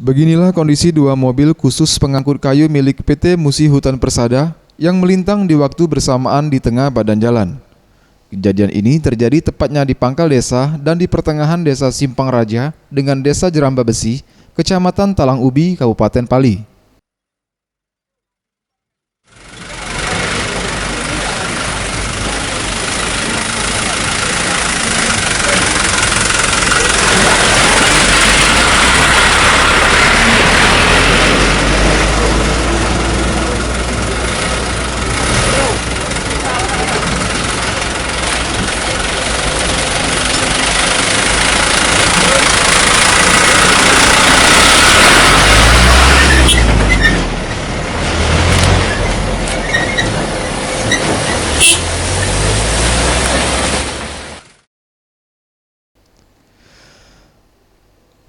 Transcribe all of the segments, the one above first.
Beginilah kondisi dua mobil khusus pengangkut kayu milik PT Musi Hutan Persada yang melintang di waktu bersamaan di tengah badan jalan. Kejadian ini terjadi tepatnya di pangkal desa dan di pertengahan desa Simpang Raja dengan desa Jeramba Besi, Kecamatan Talang Ubi, Kabupaten Pali.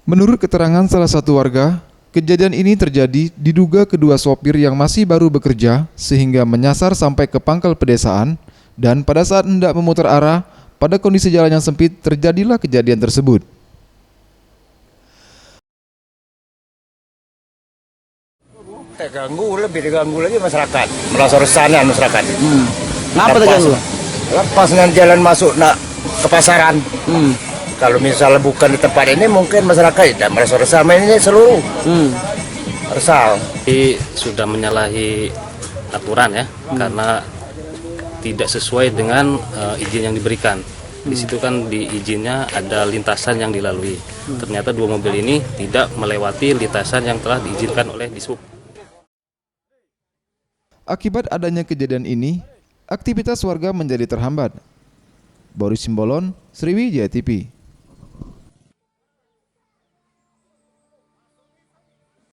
Menurut keterangan salah satu warga, kejadian ini terjadi diduga kedua sopir yang masih baru bekerja sehingga menyasar sampai ke pangkal pedesaan dan pada saat hendak memutar arah, pada kondisi jalan yang sempit terjadilah kejadian tersebut. Lebih diganggu lagi masyarakat, merasa resahnya masyarakat. Kenapa terganggu? Lepas dengan jalan masuk ke pasaran. Kalau misalnya bukan di tempat ini mungkin masyarakat tidak merasa resah, mainnya seluruh resah. Jadi sudah menyalahi aturan ya, karena tidak sesuai dengan izin yang diberikan. Di situ kan di izinnya ada lintasan yang dilalui. Ternyata dua mobil ini tidak melewati lintasan yang telah diizinkan oleh Dishub. Akibat adanya kejadian ini, aktivitas warga menjadi terhambat. Boris Simbolon, Sriwijaya TV.